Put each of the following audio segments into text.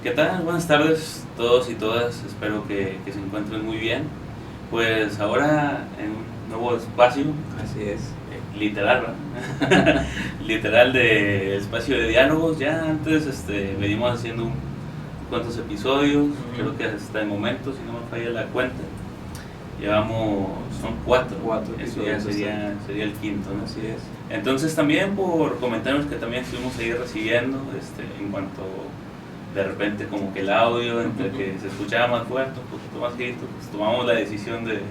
¿Qué tal? Buenas tardes todos y todas, espero que se encuentren muy bien. Pues ahora en un nuevo espacio, Así es. literal, ¿verdad? Literal de espacio de diálogos. Ya antes venimos haciendo cuantos episodios, creo que hasta el momento, si no me falla la cuenta, son cuatro. Eso ya sería el quinto, ¿no? Así es. Entonces también por comentarios que también estuvimos ahí recibiendo, en cuanto de repente como que el audio entre que se escuchaba más fuerte, un poquito más quieto, pues tomamos la decisión de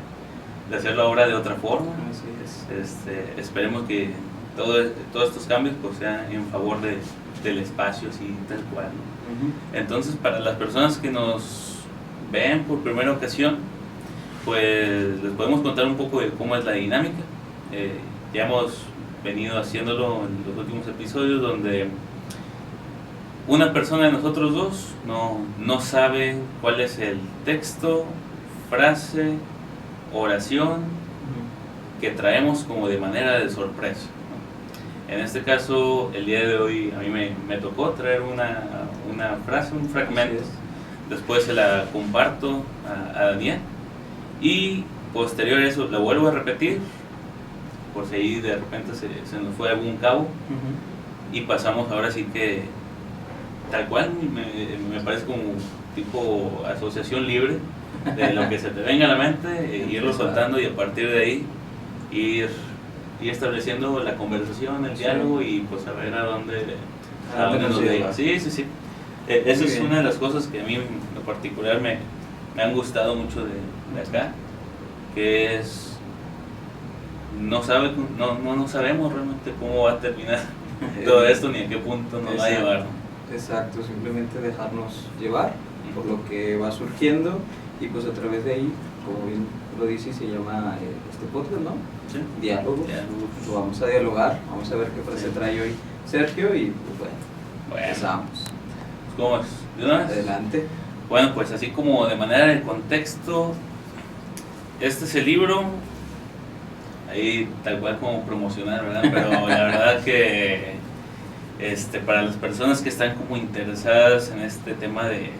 hacerlo ahora de otra forma. Así es. Esperemos que todos estos cambios pues sean en favor del espacio, así tal cual, ¿no? Entonces, para las personas que nos ven por primera ocasión, pues les podemos contar un poco de cómo es la dinámica. Ya hemos venido haciéndolo en los últimos episodios, donde una persona de nosotros dos no sabe cuál es el texto, frase, oración que traemos como de manera de sorpresa, ¿no? En este caso, el día de hoy a mí me tocó traer una frase, un fragmento. Después se la comparto a Daniel y posterior a eso la vuelvo a repetir por si ahí de repente se nos fue algún cabo. Y pasamos ahora sí que tal cual, me parece como tipo asociación libre de lo que se te venga a la mente, irlo soltando y a partir de ahí ir estableciendo la conversación, el diálogo y pues a ver a dónde nos lleva. Sí. Esa es una de las cosas que a mí en lo particular me han gustado mucho de acá, que es no sabemos realmente cómo va a terminar todo esto ni a qué punto nos va a llevar, ¿no? Exacto, simplemente dejarnos llevar por lo que va surgiendo y pues a través de ahí, como bien lo dice, se llama este podcast, ¿no? Sí. Diálogos. Lo vamos a dialogar, vamos a ver qué frase trae hoy Sergio y pues bueno, empezamos. ¿Cómo es? ¿De una vez? Adelante. Bueno, pues así como de manera de contexto, este es el libro, ahí tal cual como promocionar, ¿verdad? Pero la verdad que para las personas que están como interesadas en este tema de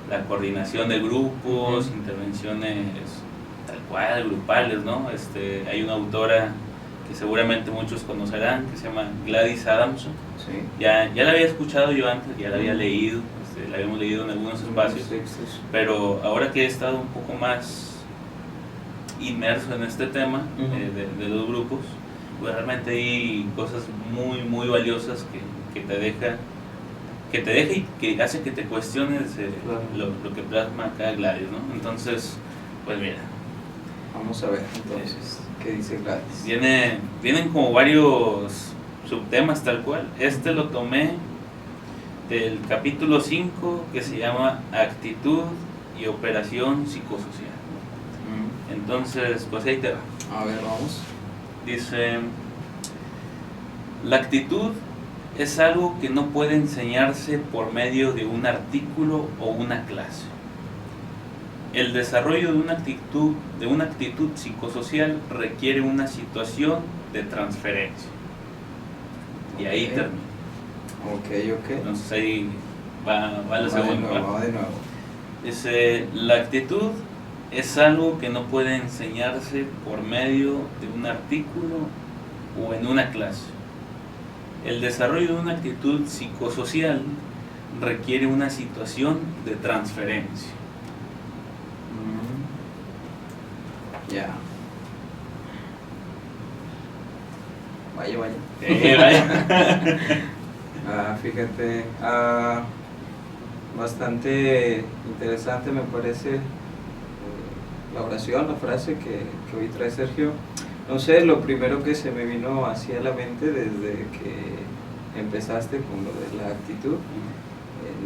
la coordinación de grupos, intervenciones tal cual, grupales, ¿no? Hay una autora que seguramente muchos conocerán, que se llama Gladys Adamson. Sí. Ya la había escuchado yo antes, ya la había leído, la habíamos leído en algunos espacios, pero ahora que he estado un poco más inmerso en este tema de los grupos, pues realmente hay cosas muy muy valiosas que te deja y que hace que te cuestiones lo que plasma acá Gladys, ¿no? Entonces, pues mira, vamos a ver entonces qué dice Gladys. Vienen como varios subtemas tal cual. Lo tomé del capítulo 5 que se llama Actitud y Operación Psicosocial. Entonces, pues ahí te va. A ver, vamos. Dice: la actitud es algo que no puede enseñarse por medio de un artículo o una clase. El desarrollo de una actitud psicosocial requiere una situación de transferencia. Y ahí termina. Ok. Entonces ahí va la segunda parte. Va de nuevo. Dice: la actitud es algo que no puede enseñarse por medio de un artículo o en una clase. El desarrollo de una actitud psicosocial requiere una situación de transferencia. Ya. Vaya. Vaya. Fíjate, bastante interesante me parece la oración, la frase que hoy trae Sergio. No sé, lo primero que se me vino hacia la mente desde que empezaste con lo de la actitud,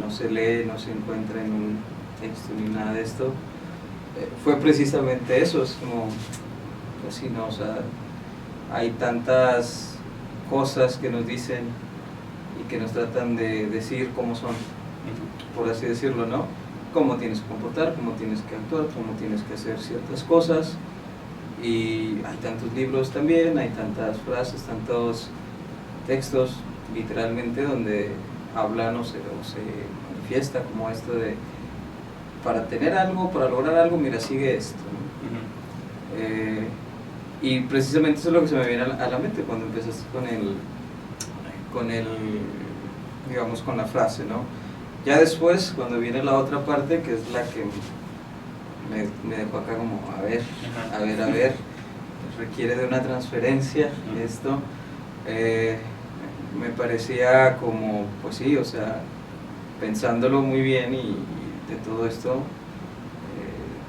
no se lee, no se encuentra en un texto ni nada de esto, fue precisamente eso. Es como, pues sí, no, o sea, hay tantas cosas que nos dicen y que nos tratan de decir cómo son, por así decirlo, ¿no? Cómo tienes que comportar, cómo tienes que actuar, cómo tienes que hacer ciertas cosas. Y hay tantos libros también, hay tantas frases, tantos textos literalmente donde hablan o se manifiesta como esto de, para tener algo, para lograr algo, mira, sigue esto, ¿no? Y precisamente eso es lo que se me viene a la mente cuando empezaste con el, digamos, con la frase, ¿no? Ya después, cuando viene la otra parte, que es la que me dejó acá como, a ver, requiere de una transferencia, esto, me parecía como, pues sí, o sea, pensándolo muy bien y de todo esto,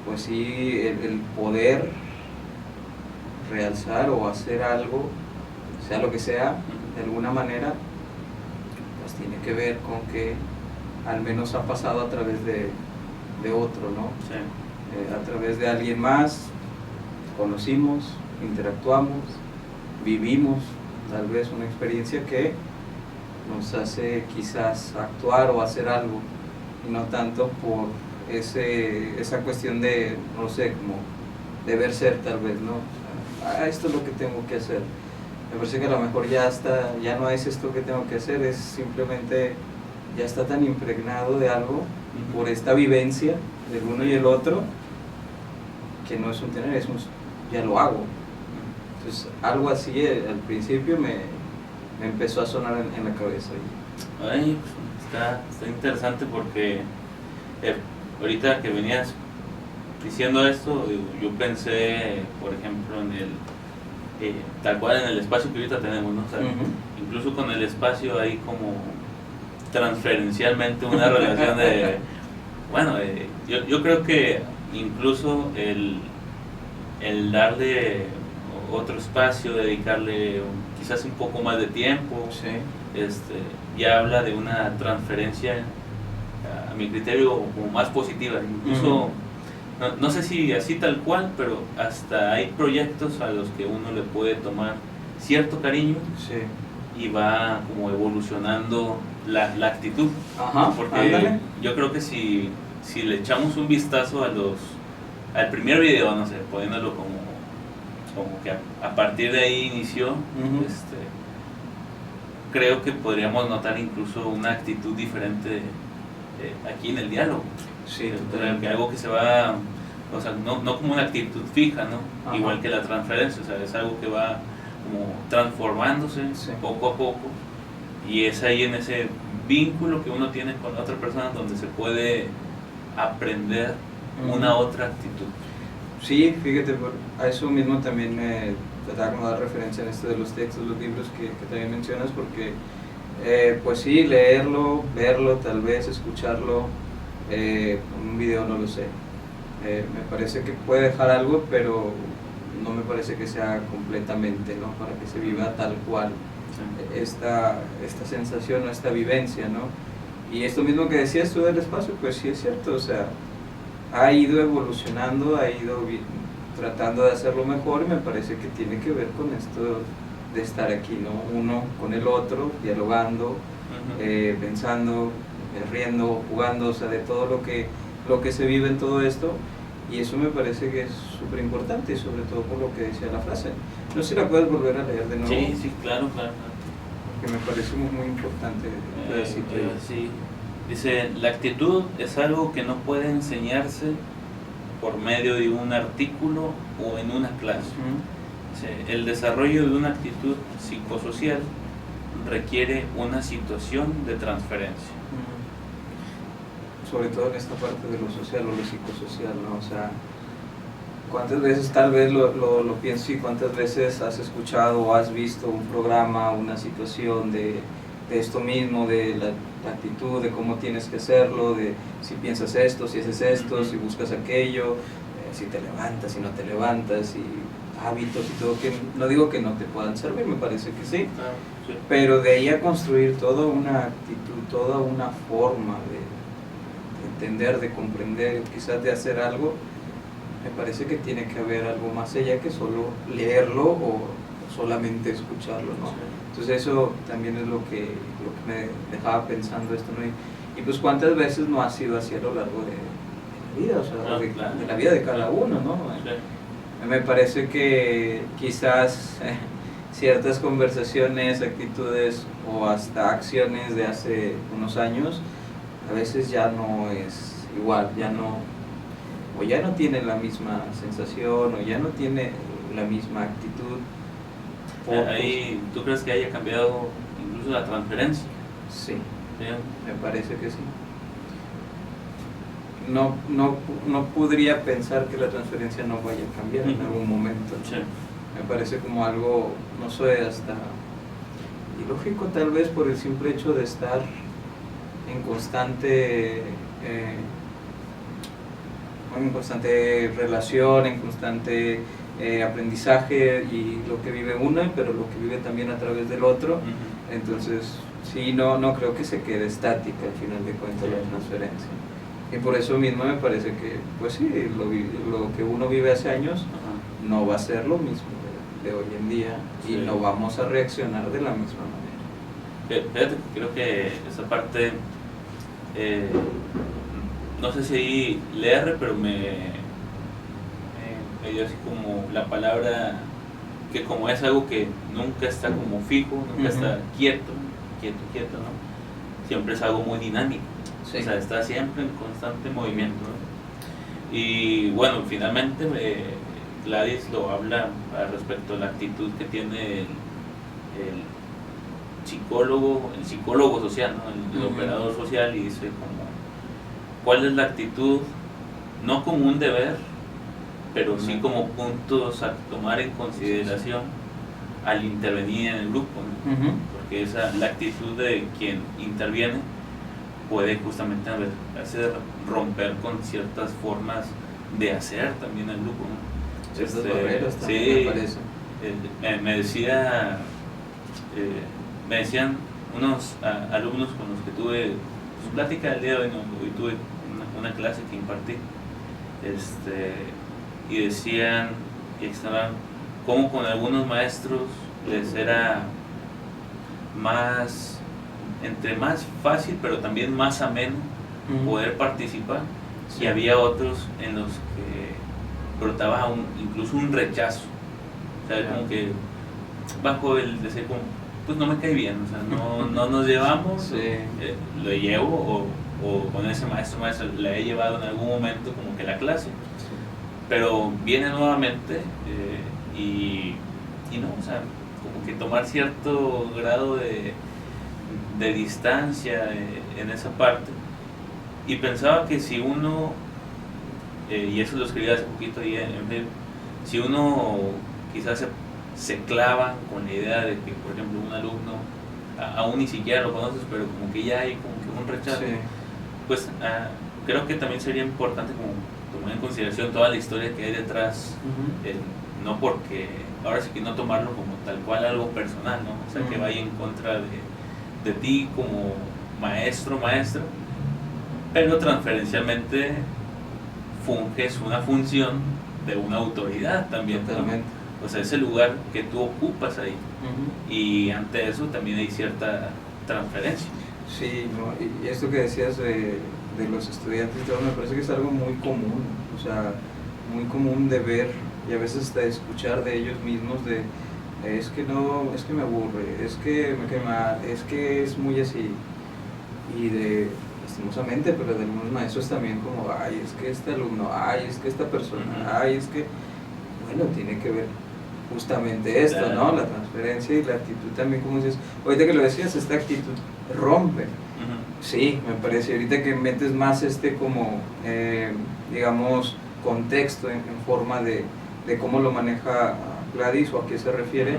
pues sí, el poder realzar o hacer algo, sea lo que sea, de alguna manera, pues tiene que ver con que al menos ha pasado a través de otro, ¿no? Sí. A través de alguien más, conocimos, interactuamos, vivimos tal vez una experiencia que nos hace quizás actuar o hacer algo, y no tanto por esa cuestión de, no sé, como deber ser tal vez, ¿no? Esto es lo que tengo que hacer. Me parece que a lo mejor ya no es esto que tengo que hacer, es simplemente, ya está tan impregnado de algo por esta vivencia del uno y el otro, que no es un tener, es un ya lo hago. Entonces algo así al principio me empezó a sonar en la cabeza. Ay, pues, está interesante porque ahorita que venías diciendo esto, yo pensé, por ejemplo, en el tal cual en el espacio que ahorita tenemos, ¿no? O sea, incluso con el espacio hay como transferencialmente una relación de, bueno, yo creo que incluso el darle otro espacio, dedicarle quizás un poco más de tiempo, sí. Ya habla de una transferencia, a mi criterio, como más positiva. Incluso, no sé si así tal cual, pero hasta hay proyectos a los que uno le puede tomar cierto cariño, sí, y va como evolucionando la actitud. Ajá, porque ándale. yo creo que si le echamos un vistazo al primer video, no sé, poniéndolo como que a partir de ahí inició, creo que podríamos notar incluso una actitud diferente aquí en el diálogo. Sí, que algo que se va, o sea, no como una actitud fija, ¿no? Ajá. Igual que la transferencia, o sea, es algo que va como transformándose, sí, poco a poco, y es ahí en ese vínculo que uno tiene con la otra persona donde se puede aprender una otra actitud. Sí, fíjate, a eso mismo también me trataba como dar referencia en esto de los textos, los libros que también mencionas, porque pues sí, leerlo, verlo, tal vez escucharlo, un video no lo sé, me parece que puede dejar algo, pero no me parece que sea completamente, ¿no? Para que se viva tal cual, sí, esta sensación o esta vivencia, ¿no? Y esto mismo que decías tú del espacio, pues sí es cierto, o sea, ha ido evolucionando, ha ido tratando de hacerlo mejor, y me parece que tiene que ver con esto de estar aquí, ¿no? Uno con el otro, dialogando, pensando, riendo, jugando, o sea, de todo lo que se vive en todo esto, y eso me parece que es súper importante, sobre todo por lo que decía la frase. No sé si la puedes volver a leer de nuevo. Sí, claro. Que me parece muy importante. Sí. Dice, la actitud es algo que no puede enseñarse por medio de un artículo o en una clase. Dice, el desarrollo de una actitud psicosocial requiere una situación de transferencia. Sobre todo en esta parte de lo social o lo psicosocial, ¿no? O sea, ¿cuántas veces tal vez lo pienso, y cuántas veces has escuchado o has visto un programa, una situación de esto mismo, de la actitud, de cómo tienes que hacerlo, de si piensas esto, si haces esto, si buscas aquello, si te levantas, si no te levantas, y hábitos y todo, que no digo que no te puedan servir, me parece que sí, Sí. Pero de ahí a construir toda una actitud, toda una forma de entender, de comprender, quizás de hacer algo, me parece que tiene que haber algo más allá que solo leerlo o solamente escucharlo, ¿no? Sí. Entonces eso también es lo que me dejaba pensando esto, ¿no? Y pues cuántas veces no ha sido así a lo largo de la vida, o sea, de la vida de cada uno, ¿no? Sí. Me parece que quizás ciertas conversaciones, actitudes o hasta acciones de hace unos años, a veces ya no es igual, o ya no tiene la misma sensación, o ya no tiene la misma actitud. Ahí, ¿tú crees que haya cambiado incluso la transferencia? Sí, ¿Sí? me parece que sí. No podría pensar que la transferencia no vaya a cambiar en algún momento. Sí. Me parece como algo, no sé, hasta ilógico tal vez por el simple hecho de estar en constante relación, en constante aprendizaje, y lo que vive uno, pero lo que vive también a través del otro. Entonces, sí, no creo que se quede estática al final de cuentas la transferencia. Y por eso mismo me parece que, pues sí, lo que uno vive hace años no va a ser lo mismo de hoy en día, y Sí. no vamos a reaccionar de la misma manera. Fíjate, creo que esa parte, no sé si le erre, pero me dio así como la palabra, que como es algo que nunca está como fijo, nunca está quieto, ¿no? Siempre es algo muy dinámico. Sí. O sea, está siempre en constante movimiento, ¿no? Y bueno, finalmente Gladys lo habla respecto a la actitud que tiene el psicólogo social, ¿no? El operador social, y dice como, ¿cuál es la actitud? No como un deber, pero sí como puntos a tomar en consideración al intervenir en el grupo, ¿no? Porque la actitud de quien interviene puede justamente hacer romper con ciertas formas de hacer también el grupo, ¿no? Ciertas barreras también, sí, me parece. Me decían unos alumnos con los que tuve pues, plática el día de hoy, ¿no? Hoy tuve una clase que impartí, y decían y estaban como con algunos maestros les era más fácil, pero también más ameno poder participar, Sí. y había otros en los que brotaba incluso un rechazo, o sea, como que bajo el decir como, pues no me cae bien, o sea, no nos llevamos, Sí. lo llevo, o con ese maestro le he llevado en algún momento como que la clase, pero viene nuevamente, y no, o sea, como que tomar cierto grado de distancia en esa parte, y pensaba que si uno, y eso lo escribí hace poquito ahí en Facebook, si uno quizás se clava con la idea de que, por ejemplo, un alumno aún ni siquiera lo conoces, pero como que ya hay como que un rechazo, Sí. pues creo que también sería importante como tomar en consideración toda la historia que hay detrás, no porque, ahora sí que no tomarlo como tal cual algo personal, ¿no? O sea, que vaya en contra de ti como maestra, pero transferencialmente funges una función de una autoridad también, Totalmente. ¿no? O sea, ese lugar que tú ocupas ahí, y ante eso también hay cierta transferencia. Sí, ¿no? Y esto que decías de los estudiantes y todo, me parece que es algo muy común, o sea, muy común de ver, y a veces hasta de escuchar de ellos mismos de, es que no, es que me aburre, es que me cae mal, es que es muy así, y lastimosamente, pero de algunos maestros también como, ay, es que este alumno, ay, es que esta persona, ay, es que, bueno, tiene que ver justamente esto, Claro. ¿no? La transferencia y la actitud también, como dices, ahorita que lo decías, esta actitud rompe. Sí, me parece, ahorita que metes más como, digamos, contexto en forma de cómo lo maneja Gladys o a qué se refiere,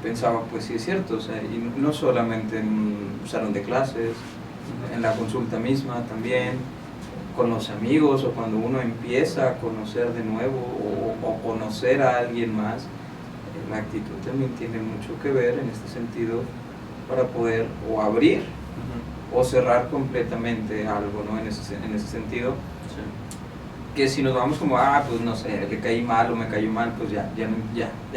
pensaba, pues sí es cierto, o sea, y no solamente en un salón de clases, en la consulta misma también, con los amigos, o cuando uno empieza a conocer de nuevo o conocer a alguien más, la actitud también tiene mucho que ver en este sentido para poder o abrir o cerrar completamente algo, ¿no? En ese sentido, Sí. que si nos vamos como, pues no sé, le caí mal o me cayó mal, pues ya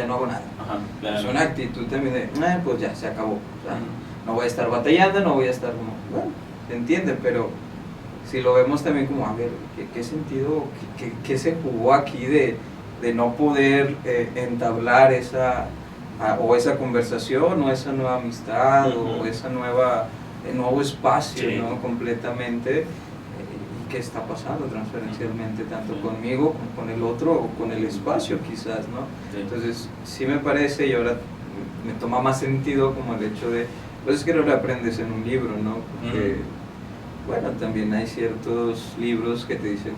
no hago nada. Ajá, claro. Es una actitud también de, pues ya, se acabó. O sea, no voy a estar batallando, no voy a estar como, bueno, se entiende, pero si lo vemos también como, a ver, ¿qué sentido, qué se jugó aquí de no poder entablar esa o esa conversación, o esa nueva amistad, Uh-huh. o ese nuevo espacio, Sí. ¿no? Completamente. ¿Y qué está pasando transferencialmente, tanto Sí. conmigo como con el otro, o con el espacio quizás, ¿no? Sí. Entonces, sí me parece, y ahora me toma más sentido como el hecho de, pues es que no lo aprendes en un libro, ¿no? Porque, bueno, también hay ciertos libros que te dicen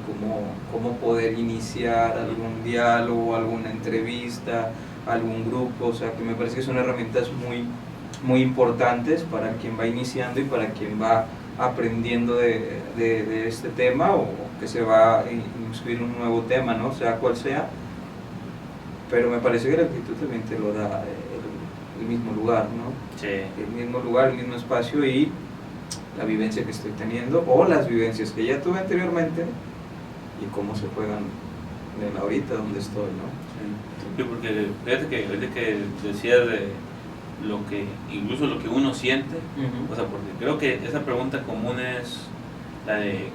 cómo poder iniciar algún diálogo, alguna entrevista, algún grupo, o sea, que me parece que son herramientas muy, muy importantes para quien va iniciando y para quien va aprendiendo de este tema, o que se va a inscribir un nuevo tema, ¿no? Sea cual sea, pero me parece que la actitud también te lo da el mismo lugar, ¿no? Sí. El mismo lugar, el mismo espacio y la vivencia que estoy teniendo, o las vivencias que ya tuve anteriormente, y cómo se juegan en ahorita donde estoy, ¿no? Sí, porque fíjate que ahorita que decías de incluso lo que uno siente, o sea, porque creo que esa pregunta común es la de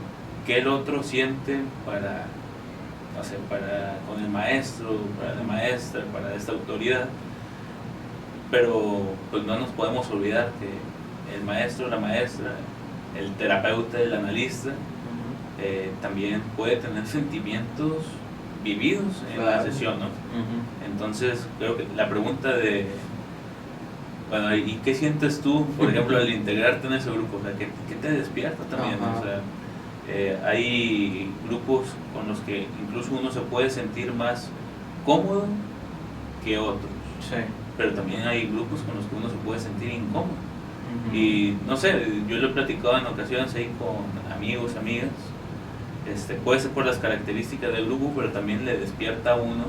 qué el otro siente para, no sé, con el maestro, para la maestra, para esta autoridad, pero pues no nos podemos olvidar que el maestro, la maestra, el terapeuta, el analista, también puede tener sentimientos vividos en la sesión, ¿no? Entonces creo que la pregunta de, bueno, ¿y qué sientes tú, por ejemplo, al integrarte en ese grupo? O sea, ¿qué te despierta también? O sea, hay grupos con los que incluso uno se puede sentir más cómodo que otros, Sí. pero también hay grupos con los que uno se puede sentir incómodo. Y no sé, yo lo he platicado en ocasiones ahí con amigos, amigas. Puede ser por las características del grupo, pero también le despierta a uno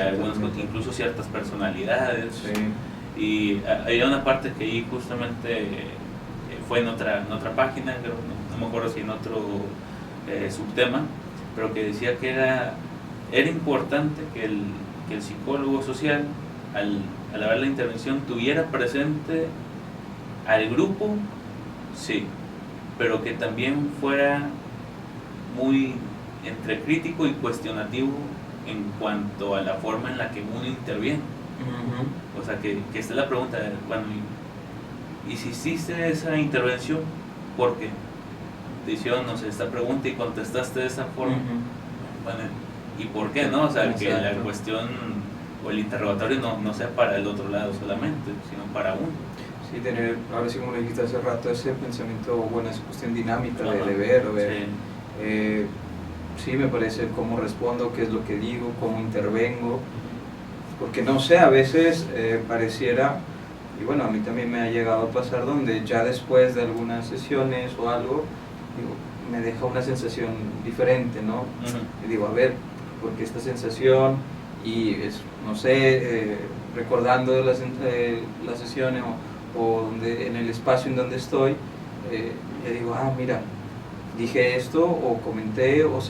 algunos, incluso ciertas personalidades. Sí. Y hay una parte que ahí justamente fue en otra página, creo, no me acuerdo si en otro subtema, pero que decía que era importante que el psicólogo social, al haber la intervención, tuviera presente al grupo, sí, pero que también fuera muy entre crítico y cuestionativo en cuanto a la forma en la que uno interviene. O sea, que esta es la pregunta, bueno, ¿y si hiciste esa intervención? ¿Por qué? Te hicieron, no sé, esta pregunta y contestaste de esa forma. Bueno, ¿y por qué no? O sea, que la cuestión o el interrogatorio no sea para el otro lado solamente, sino para uno. Sí, tener, ahora sí como lo dijiste hace rato, ese pensamiento, bueno, esa cuestión dinámica de ver. Sí. Sí, me parece cómo respondo, qué es lo que digo, cómo intervengo, porque no sé, a veces pareciera, y bueno, a mí también me ha llegado a pasar donde ya después de algunas sesiones o algo, digo, me deja una sensación diferente, ¿no? Y digo, a ver, porque esta sensación, y es, no sé, recordando las sesiones o donde, en el espacio en donde estoy, ya digo, mira, dije esto, o comenté, o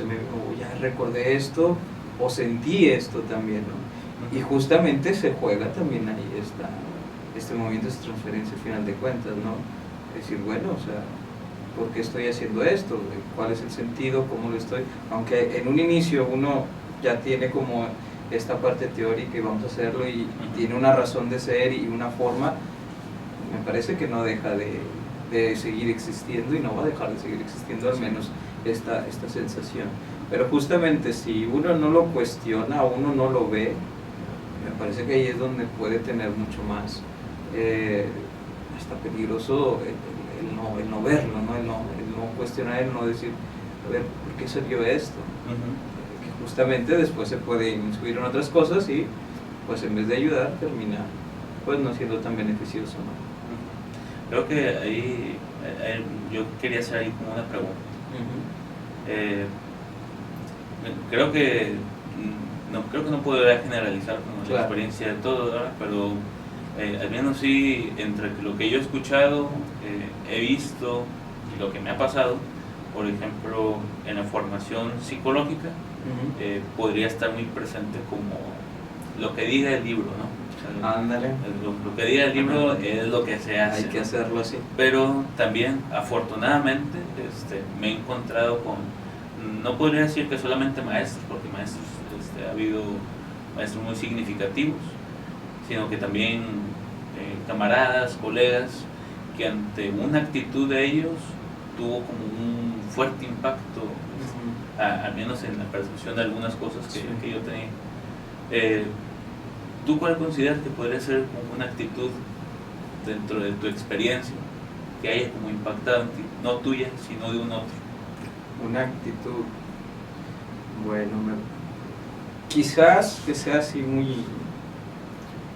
ya recordé esto, o sentí esto también, ¿no? Y justamente se juega también ahí este movimiento, esta transferencia al final de cuentas, ¿no? Es decir, bueno, o sea, ¿por qué estoy haciendo esto? ¿Cuál es el sentido? ¿Cómo lo estoy? Aunque en un inicio uno ya tiene como esta parte teórica y vamos a hacerlo y tiene una razón de ser y una forma, me parece que no deja de seguir existiendo y no va a dejar de seguir existiendo al menos esta sensación. Pero justamente si uno no lo cuestiona, uno no lo ve, me parece que ahí es donde puede tener mucho más, hasta peligroso el no verlo, ¿no? El no cuestionar, el no decir, a ver, ¿por qué salió esto? Que justamente después se puede inscribir en otras cosas y pues en vez de ayudar termina pues no siendo tan beneficioso, ¿no? Creo que ahí yo quería hacer ahí como una pregunta. Creo que no podría generalizar como la experiencia de todos, ¿verdad? Pero al menos sí, entre lo que yo he escuchado, he visto y lo que me ha pasado, por ejemplo, en la formación psicológica, podría estar muy presente como lo que diga el libro, ¿no? Ándale. Lo que diga el libro es lo que se hace. Hay que hacerlo así. Pero también, afortunadamente, me he encontrado con, no podría decir que solamente maestros, porque maestros, ha habido maestros muy significativos, sino que también camaradas, colegas, que ante una actitud de ellos tuvo como un fuerte impacto, al menos en la percepción de algunas cosas que yo tenía. ¿Tú cuál consideras que podría ser como una actitud dentro de tu experiencia que haya como impactado en ti, no tuya, sino de un otro? Una actitud, bueno, quizás que sea así muy,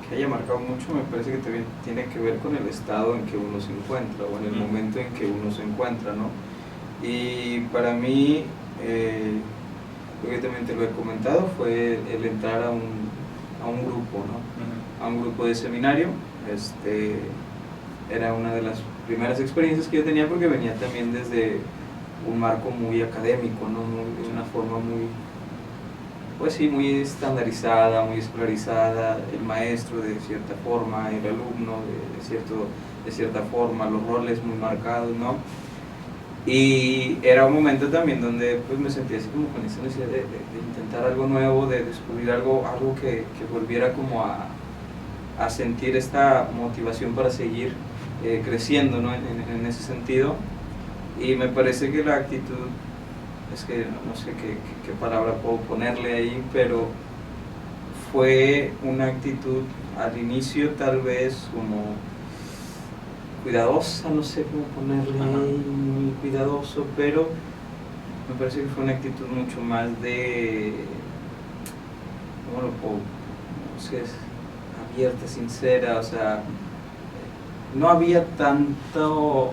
que haya marcado mucho, me parece que también tiene que ver con el estado en que uno se encuentra o en el momento en que uno se encuentra, ¿no? Y para mí, creo que también te lo he comentado, fue el entrar a un grupo, ¿no? A un grupo de seminario. Era una de las primeras experiencias que yo tenía porque venía también desde un marco muy académico, ¿no? De una forma muy, pues sí, muy estandarizada, muy escolarizada, el maestro de cierta forma, el alumno de cierta forma, los roles muy marcados, ¿no? Y era un momento también donde pues me sentía así como con esa necesidad de intentar algo nuevo, de descubrir algo que volviera como a sentir esta motivación para seguir creciendo, ¿no? En ese sentido. Y me parece que la actitud, es que no sé qué palabra puedo ponerle ahí, pero fue una actitud al inicio tal vez como cuidadosa, no sé cómo ponerle ahí, muy cuidadoso, pero me parece que fue una actitud mucho más de, ¿cómo lo puedo? No sé, abierta, sincera, o sea, no había tanto,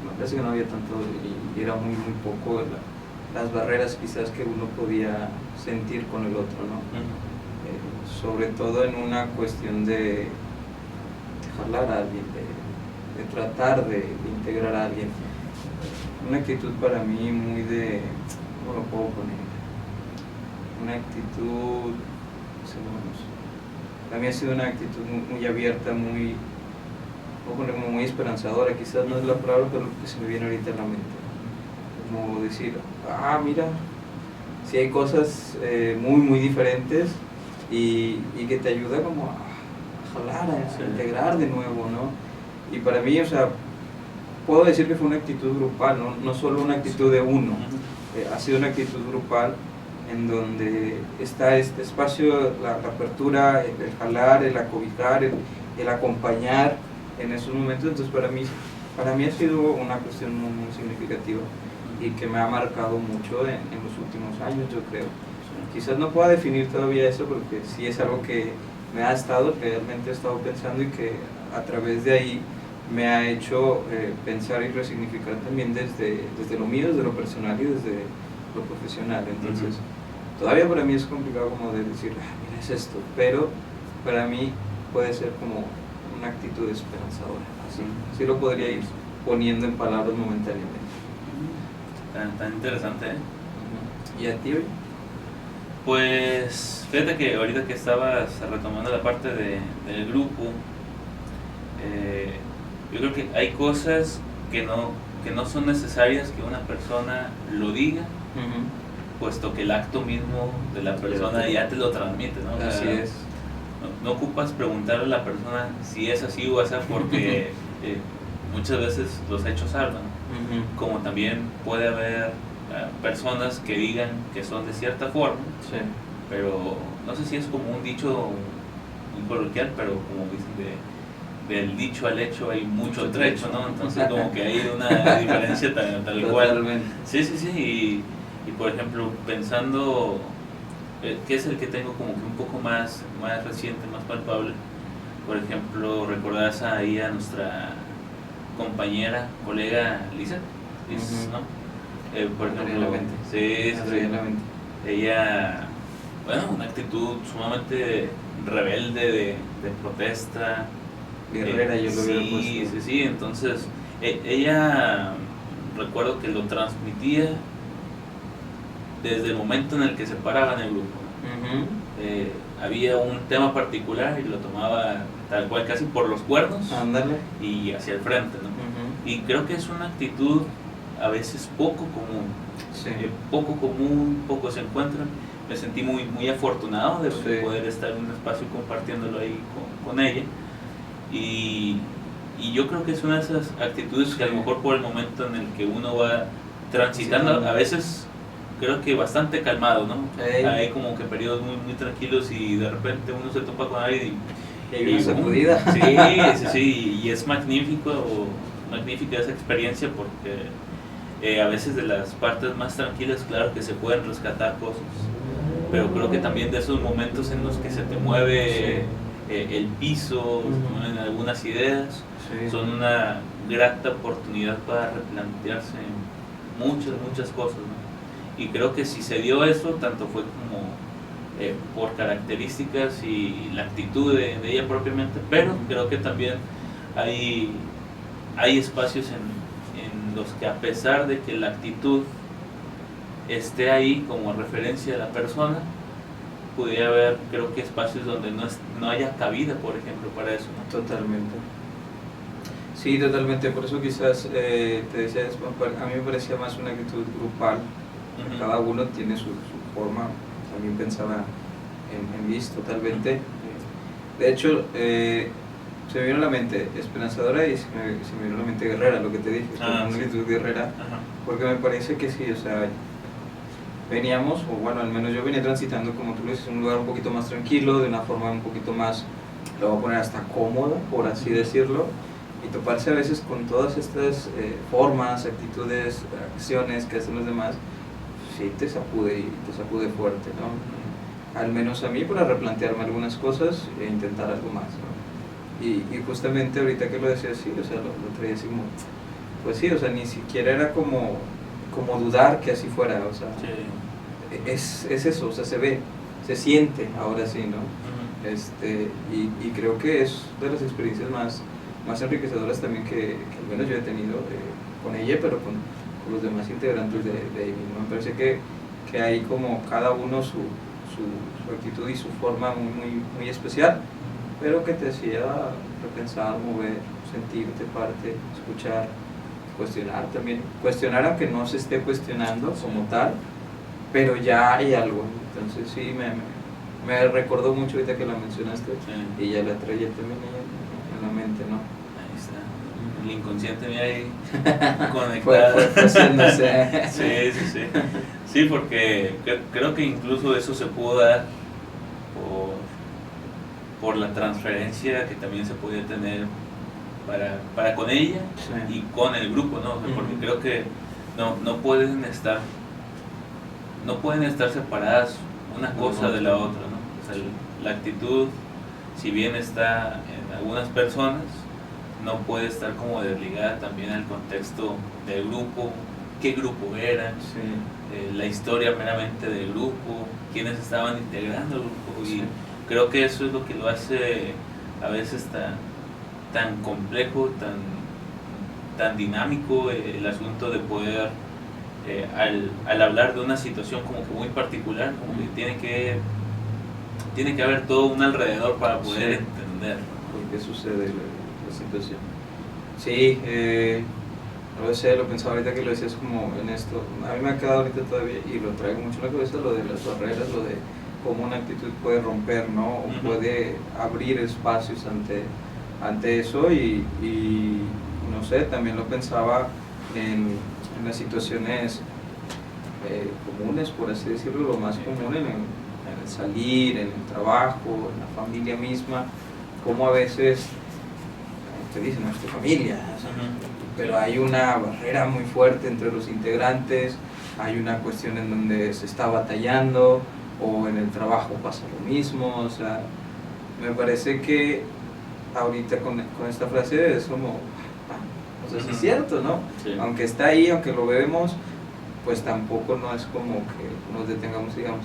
me parece que no había tanto, y era muy poco las barreras quizás que uno podía sentir con el otro, ¿no? Sobre todo en una cuestión de jalar a alguien, de tratar de integrar a alguien. Una actitud para mí muy de, ¿cómo lo puedo poner? Una actitud, no sé, para mí ha sido una actitud muy abierta, muy, puedo poner como muy esperanzadora, quizás no es la palabra, pero lo que se me viene ahorita a la mente. Como decir, mira, si hay cosas muy diferentes y que te ayuda como a jalar, a integrar de nuevo, ¿no? Y para mí, o sea, puedo decir que fue una actitud grupal, no solo una actitud de uno, ha sido una actitud grupal en donde está este espacio, la apertura, el jalar, el acobijar, el acompañar en esos momentos. Entonces para mí ha sido una cuestión muy significativa y que me ha marcado mucho en los últimos años, yo creo. Quizás no pueda definir todavía eso porque sí es algo que realmente he estado pensando y que a través de ahí me ha hecho pensar y resignificar también desde lo mío, desde lo personal y desde lo profesional. Entonces, todavía para mí es complicado como de decir, mira, es esto, pero para mí puede ser como una actitud esperanzadora. Así lo podría ir poniendo en palabras momentáneamente. Tan interesante, ¿eh? ¿Y a ti hoy? Pues fíjate que ahorita que estabas retomando la parte del grupo, yo creo que hay cosas que no son necesarias que una persona lo diga, puesto que el acto mismo de la persona ya te lo transmite, ¿no? Así es. No ocupas preguntarle a la persona si es así o así, porque muchas veces los hechos hablan. Como también puede haber personas que digan que son de cierta forma, pero no sé si es como un dicho muy coloquial, pero como dicen del dicho al hecho hay mucho trecho, ¿no? Entonces como que hay una diferencia tal cual. Sí, y por ejemplo, pensando, que es el que tengo como que un poco más reciente, más palpable, por ejemplo, recordás ahí a nuestra compañera, colega Lisa, ¿no? Por ejemplo, sí. Ella, bueno, una actitud sumamente rebelde de protesta, guerrera, yo lo veo puesto. Sí, entonces ella, recuerdo que lo transmitía desde el momento en el que se paraba en el grupo. Había un tema particular y lo tomaba tal cual, casi por los cuernos. Ándale. Y hacia el frente, ¿no? Y creo que es una actitud a veces poco común, pocos se encuentran, me sentí muy, muy afortunado de Sí. poder estar en un espacio compartiéndolo ahí con ella. Y yo creo que es una de esas actitudes que a lo mejor por el momento en el que uno va transitando, Sí. a veces creo que bastante calmado, ¿no? Ey. Hay como que periodos muy, muy tranquilos y de repente uno se topa con alguien Y hay una sacudida. sí, y es magnífica esa experiencia porque a veces de las partes más tranquilas, claro que se pueden rescatar cosas, pero creo que también de esos momentos en los que se te mueve el piso, se te mueven algunas ideas, Sí. son una grata oportunidad para replantearse muchas cosas, ¿no? Y creo que si se dio eso, tanto fue como por características y la actitud de ella propiamente, pero creo que también hay espacios en los que, a pesar de que la actitud esté ahí como referencia a la persona, pudiera haber, creo que, espacios donde no haya cabida, por ejemplo, para eso, ¿no? Totalmente. Sí, totalmente. Por eso quizás te decía, a mí me parecía más una actitud grupal. Ujú. Cada uno tiene su forma. También pensaba en Liz totalmente. De hecho, se me vino a la mente esperanzadora y se me vino a la mente guerrera, lo que te dije, una Sí. actitud guerrera. Ajá. Porque me parece que sí, o sea, veníamos, o bueno, al menos yo venía transitando, como tú lo dices, un lugar un poquito más tranquilo, de una forma un poquito más, lo voy a poner hasta cómoda, por así decirlo, y toparse a veces con todas estas formas, actitudes, acciones que hacen los demás, sí te sacude y te sacude fuerte, ¿no? Al menos a mí, para replantearme algunas cosas e intentar algo más, ¿no? Y justamente ahorita que lo decía así, o sea, lo traía así como, pues sí, o sea, ni siquiera era como dudar que así fuera, o sea, Sí. es eso, o sea, se ve, se siente, ahora sí, ¿no? Ujú. Y creo que es de las experiencias más enriquecedoras también que al menos yo he tenido con ella, pero con los demás integrantes de Amy, ¿no? Me parece que hay como cada uno su actitud y su forma muy especial, pero que te hacía repensar, mover, sentirte parte, escuchar, cuestionar también. Cuestionar aunque no se esté cuestionando como tal, pero ya hay algo. Entonces sí, me recordó mucho ahorita que la mencionaste, Sí. y ya la traía también en la mente, ¿no? Ahí está. El inconsciente mira ahí Fue conectado. haciéndose. Sí. Sí, porque creo que incluso eso se pudo dar por la transferencia que también se podía tener para con ella Sí. y con el grupo, ¿no? O sea, porque creo que no pueden estar separadas una cosa de la otra, ¿no? O sea, la actitud, si bien está en algunas personas, no puede estar como desligada también al contexto del grupo, qué grupo era, Sí. la historia meramente del grupo, quiénes estaban integrando el grupo, y Sí. creo que eso es lo que lo hace a veces tan complejo, tan dinámico, el asunto de poder, al hablar de una situación como que muy particular, como que tiene que haber todo un alrededor para poder Sí. entender. ¿Por qué sucede la situación? Sí, no lo sé, lo pensaba ahorita que lo decías como en esto. A mí me ha quedado ahorita todavía, y lo traigo mucho en la cabeza, lo de las barreras, lo de cómo una actitud puede romper, ¿no? O Ujú. puede abrir espacios ante eso, y no sé, también lo pensaba en las situaciones comunes, por así decirlo, lo más común en el salir, en el trabajo, en la familia misma, como a veces te dicen, no es tu familia, o sea, pero hay una barrera muy fuerte entre los integrantes, hay una cuestión en donde se está batallando, o en el trabajo pasa lo mismo, o sea, me parece que ahorita con esta frase es como, o sea, sí es cierto, ¿no? Sí. Aunque está ahí, aunque lo vemos, pues tampoco no es como que nos detengamos, digamos,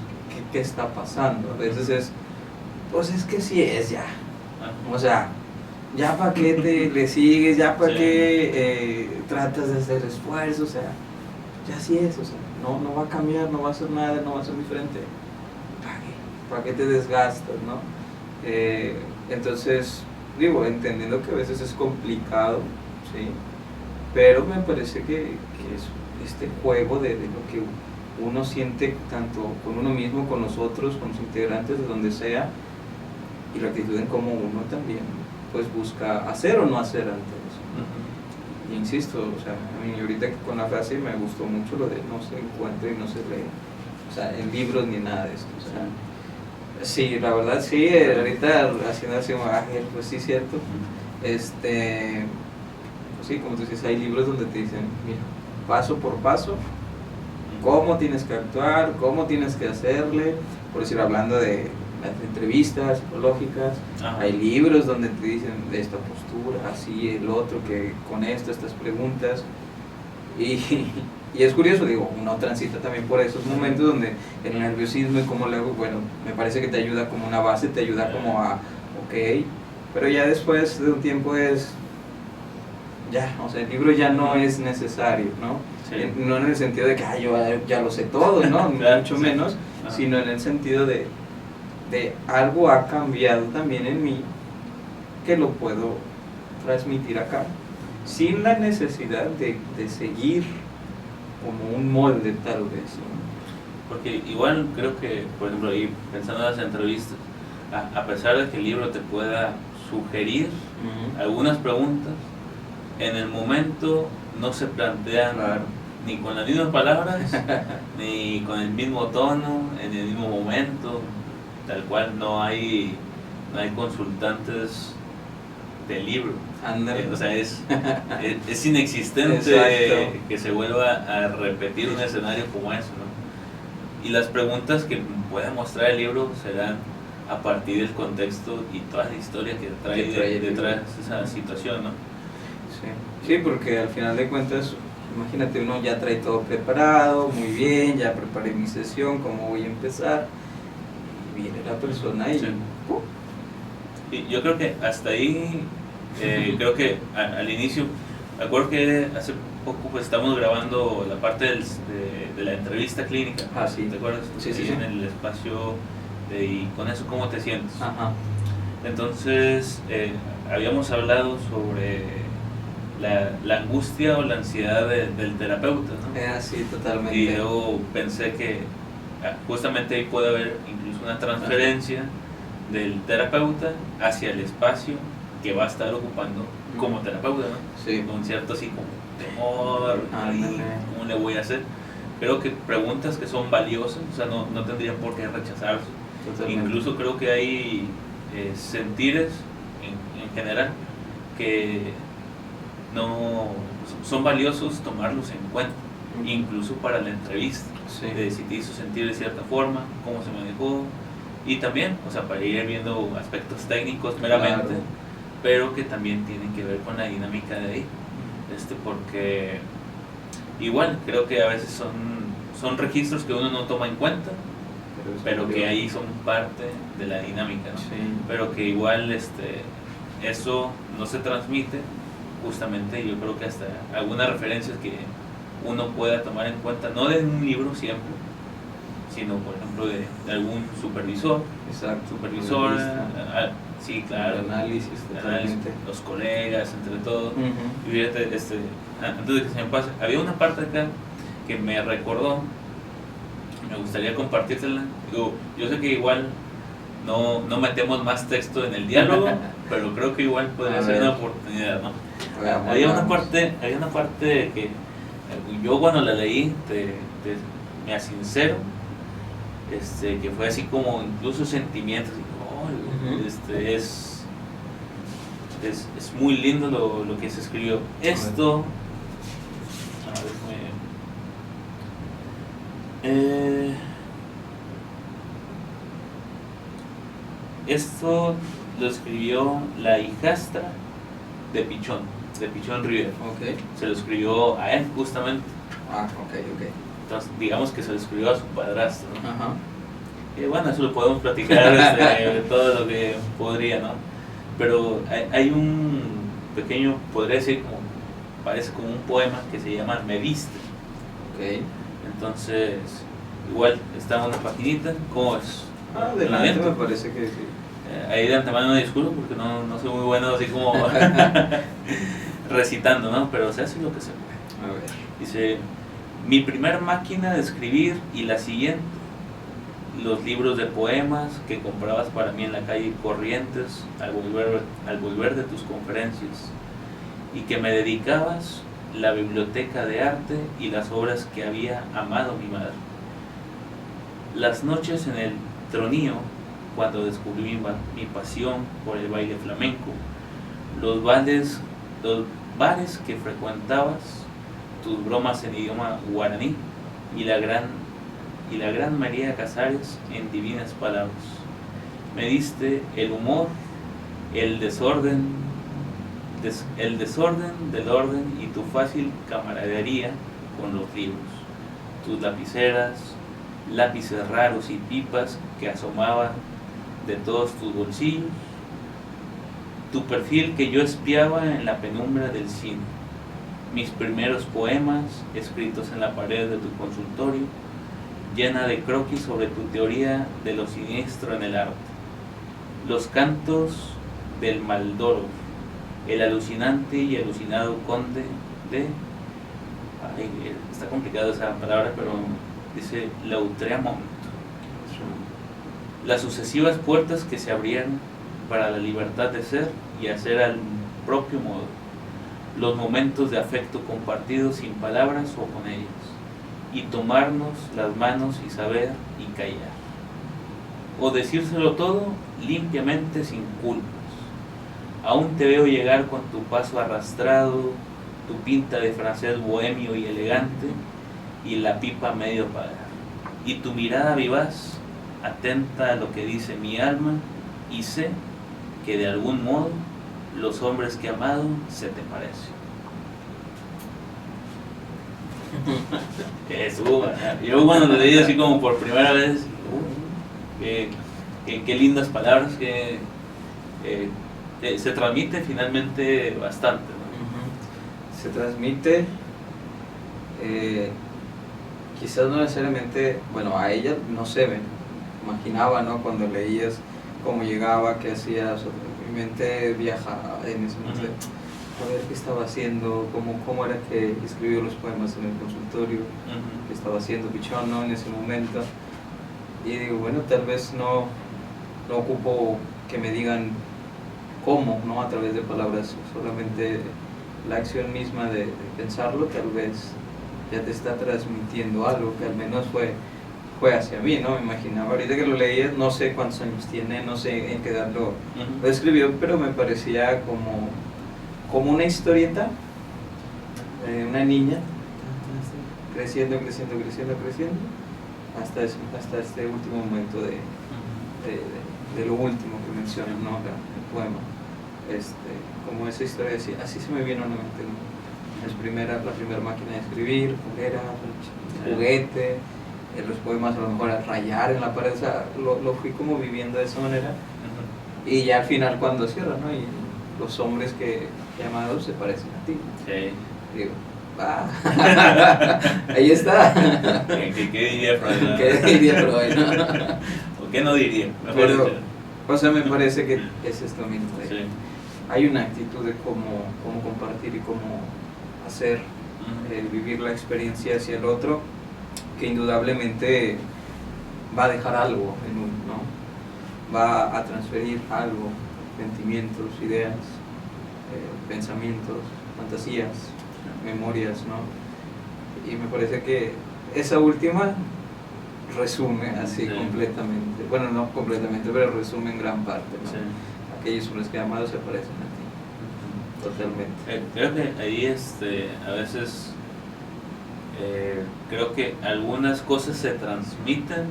¿qué está pasando? A veces es, pues es que sí es ya, o sea, ya para qué le sigues, ya para Sí. qué tratas de hacer esfuerzo, o sea, ya sí es, o sea, no va a cambiar, no va a hacer nada, no va a ser diferente, ¿para qué te desgastas, no? Entonces, digo, entendiendo que a veces es complicado, ¿sí? Pero me parece que es este juego de lo que uno siente tanto con uno mismo, con los otros, con los integrantes de donde sea, y la actitud en cómo uno también pues busca hacer o no hacer ante eso. Y insisto, o sea, a mí ahorita con la frase me gustó mucho lo de no se encuentra y no se lee, o sea, en libros ni nada de esto, o sea, sí, la verdad sí, ahorita haciendo así como, pues sí, cierto, pues sí, como tú dices, hay libros donde te dicen, mira, paso por paso, cómo tienes que actuar, cómo tienes que hacerle, por decir, hablando de las entrevistas psicológicas, hay libros donde te dicen de esta postura, así, el otro, que con esto, estas preguntas, y es curioso, digo, uno transita también por esos momentos donde el nerviosismo y cómo luego, bueno, me parece que te ayuda como una base, te ayuda como a, ok, pero ya después de un tiempo es, ya, o sea, el libro ya no es necesario, ¿no? Sí. No en el sentido de que yo ya lo sé todo, ¿no? Mucho menos, sino en el sentido de algo ha cambiado también en mí que lo puedo transmitir acá sin la necesidad de seguir como un molde tal vez, ¿no? Porque igual creo que, por ejemplo, ahí pensando en las entrevistas, a pesar de que el libro te pueda sugerir algunas preguntas, en el momento no se plantean ni con las mismas palabras ni con el mismo tono, en el mismo momento, tal cual no hay consultantes del libro. O sea, es inexistente. Exacto. Que se vuelva a repetir un escenario como eso, ¿no? Y las preguntas que pueda mostrar el libro serán a partir del contexto y toda la historia que trae detrás de esa situación, ¿no? Sí, porque al final de cuentas, imagínate, uno ya trae todo preparado, muy bien, ya preparé mi sesión, cómo voy a empezar, y viene la persona y... Sí. Y yo creo que hasta ahí, creo que al inicio, me acuerdo que hace poco pues estamos grabando la parte de la entrevista clínica, sí. ¿Te acuerdas? Sí, en el espacio de ¿y con eso cómo te sientes? Ajá. Entonces, habíamos hablado sobre la angustia o la ansiedad del terapeuta, ¿no? Sí, totalmente. Y yo pensé que justamente ahí puede haber incluso una transferencia del terapeuta hacia el espacio que va a estar ocupando como terapeuta, ¿no? Sí. Con cierto así como temor, ¿cómo le voy a hacer? Creo que preguntas que son valiosas, o sea, no tendrían por qué rechazarse. Totalmente. Incluso creo que hay sentires en general que no son valiosos tomarlos en cuenta, incluso para la entrevista, de si te hizo sentir de cierta forma, cómo se manejó, y también, o sea, para ir viendo aspectos técnicos meramente, pero que también tienen que ver con la dinámica de ahí, porque igual creo que a veces son registros que uno no toma en cuenta, pero que ahí son parte de la dinámica, ¿no? Sí. Pero que igual eso no se transmite. Justamente yo creo que hasta algunas referencias que uno pueda tomar en cuenta, no de un libro siempre, sino por ejemplo de algún supervisor. Exacto. Sí, claro. Análisis, los colegas, entre todos. Y fíjate, antes de que se me pase, había una parte acá que me recordó, me gustaría compartírsela. Digo, yo sé que igual no metemos más texto en el diálogo, pero creo que igual podría ser una oportunidad, ¿no? Había una parte que yo cuando la leí, me sincero, que fue así como incluso sentimientos, es muy lindo lo que se escribió. Esto, esto lo escribió la hijastra de Pichón Rivera. Okay. Se lo escribió a él justamente. Ok. Entonces, digamos que se lo escribió a su padrastro, ¿no? Ajá. Y bueno, eso lo podemos platicar de todo lo que podría, ¿no? Pero hay un pequeño, podría decir, parece como un poema que se llama Me Viste. Ok. Entonces, igual está una paginita, ¿cómo es? Adelante, me parece que sí. Ahí de antemano me disculpo porque no soy muy bueno así como recitando, ¿no? Pero se hace lo que se puede. A ver. Dice: Mi primer máquina de escribir y la siguiente, los libros de poemas que comprabas para mí en la calle Corrientes al volver de tus conferencias, y que me dedicabas la biblioteca de arte y las obras que había amado mi madre. Las noches en el tronío, cuando descubrí mi pasión por el baile flamenco, los bares que frecuentabas, tus bromas en idioma guaraní y la gran María Casares en divinas palabras. Me diste el humor, el desorden del orden y tu fácil camaradería con los libros, tus lapiceras, lápices raros y pipas que asomaban de todos tus bolsillos, tu perfil que yo espiaba en la penumbra del cine, mis primeros poemas escritos en la pared de tu consultorio, llena de croquis sobre tu teoría de lo siniestro en el arte, los cantos del Maldoror, el alucinante y alucinado conde de... está complicado esa palabra, pero dice Lautréamont. Las sucesivas puertas que se abrieron para la libertad de ser y hacer al propio modo, los momentos de afecto compartidos sin palabras o con ellas, y tomarnos las manos y saber y callar, o decírselo todo limpiamente sin culpas. Aún te veo llegar con tu paso arrastrado, tu pinta de francés bohemio y elegante, y la pipa medio apagada, y tu mirada vivaz, atenta a lo que dice mi alma, y sé que de algún modo los hombres que he amado se te parecen. Yo cuando lo leí así como por primera vez, qué lindas palabras, que se transmite finalmente bastante, ¿no? Se transmite, quizás no necesariamente, bueno, a ella no se ve, imaginaba, ¿no? Cuando leías cómo llegaba, qué hacía, mi mente viajaba en ese momento, a ver qué estaba haciendo, cómo era que escribió los poemas en el consultorio, qué estaba haciendo Pichón, ¿no? En ese momento. Y digo, bueno, tal vez no ocupo que me digan cómo, ¿no? A través de palabras, solamente la acción misma de pensarlo, tal vez ya te está transmitiendo algo que al menos fue hacia mí, ¿no? Me imaginaba, ahorita que lo leía, no sé cuántos años tiene, no sé en qué edad lo escribió, pero me parecía como una historieta de una niña creciendo, hasta este último momento de lo último que menciona, ¿no? El poema. Como esa historia, así se me vino a la mente, ¿no? La primera máquina de escribir, juguera, juguete, los poemas a lo mejor a rayar en la pared, o sea, lo fui como viviendo de esa manera, y ya al final cuando cierra, ¿no? Y los hombres que he amado se parecen a ti. Sí. Digo, ahí está. ¿Qué diría Freud? ¿No? ¿Qué diría Freud, no? ¿O qué no diría? Pero, o sea, me parece que es esto mismo. Sí. Hay una actitud de cómo compartir y cómo hacer, vivir la experiencia hacia el otro, que indudablemente va a dejar algo en uno, ¿no? Va a transferir algo, sentimientos, ideas, pensamientos, fantasías, memorias, ¿no? Y me parece que esa última resume así completamente, bueno, no completamente, pero resume en gran parte, ¿no? Sí. Aquellos hombres que he amado se parecen a ti, totalmente. Creo que ahí a veces creo que algunas cosas se transmiten,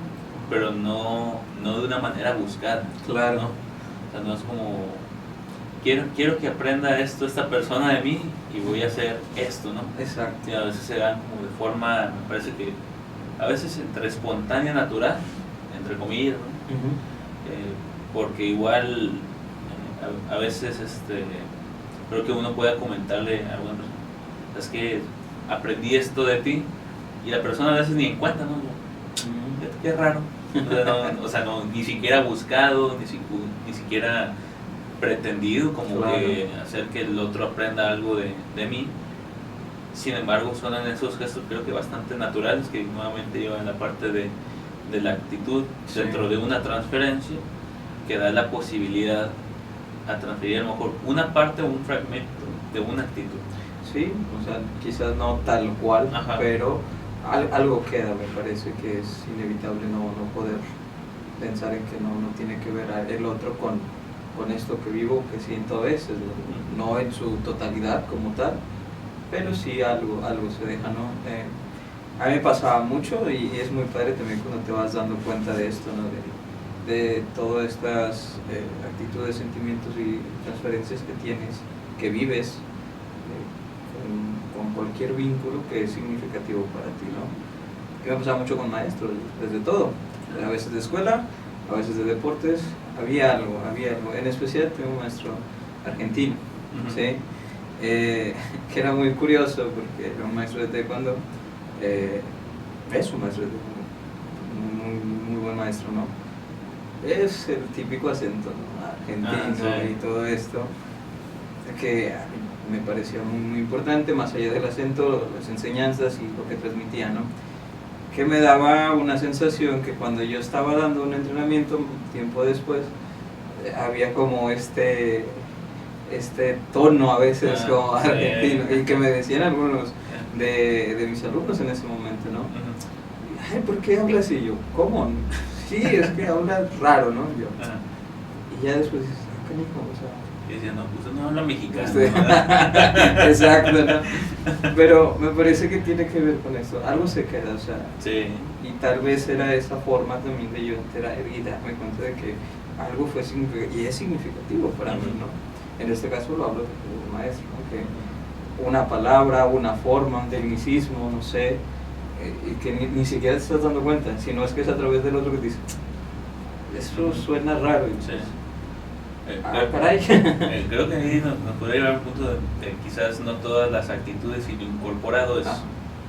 pero no de una manera buscada. Claro. ¿no? O sea, no es como quiero que aprenda esto esta persona de mí y voy a hacer esto, ¿no? Exacto. Y a veces se dan como de forma, me parece que a veces entre espontánea, natural, entre comillas, ¿no? Porque igual a veces creo que uno pueda comentarle a alguna persona, es que aprendí esto de ti, y la persona a veces ni en cuenta, ¿no? Qué raro. O sea, ni siquiera buscado, ni siquiera pretendido como claro. Que hacer que el otro aprenda algo de mí, sin embargo son en esos gestos creo que bastante naturales que nuevamente llevan la parte de la actitud dentro de una transferencia que da la posibilidad a transferir a lo mejor una parte o un fragmento de una actitud. Sí, o sea, quizás no tal cual, Ajá. pero algo queda, me parece que es inevitable no poder pensar en que no tiene que ver el otro con esto que vivo, que siento a veces, no en su totalidad como tal, pero sí algo se deja, ¿no? A mí me pasaba mucho y es muy padre también cuando te vas dando cuenta de esto, ¿no? De todas estas actitudes, sentimientos y transferencias que tienes, que vives con cualquier vínculo que es significativo para ti, ¿no? Que me pasaba mucho con maestros, desde todo, a veces de escuela, a veces de deportes, había algo, en especial tengo un maestro argentino, ¿sí? Que era muy curioso porque era un maestro de taekwondo, es un maestro de taekwondo, muy buen maestro, ¿no? Es el típico acento, ¿no? Argentino, sí. y todo esto, que a mí me pareció muy importante, más allá del acento, las enseñanzas y lo que transmitía, ¿no? Que me daba una sensación que cuando yo estaba dando un entrenamiento, tiempo después, había como este tono a veces como argentino, y que me decían algunos de mis alumnos en ese momento, ¿no? Ay, ¿por qué hablas así? Yo, ¿cómo? Sí, es que habla raro, ¿no? Yo, y ya después dices, ¿qué dijo? O sea, y decía, no, usted no habla mexicano. Exacto, ¿no? Pero me parece que tiene que ver con esto, algo se queda, o sea, sí. Y tal vez era esa forma también de yo enterar y darme cuenta de que algo fue significativo, y es significativo para mí, ¿no? En este caso lo hablo de maestro, ¿no? Que una palabra, una forma, un tecnicismo, no sé, y que ni siquiera te estás dando cuenta, sino es que es a través del otro que te dice, eso suena raro, y dices, caray. Creo que ahí nos podría llevar a un punto de quizás no todas las actitudes y lo incorporado es,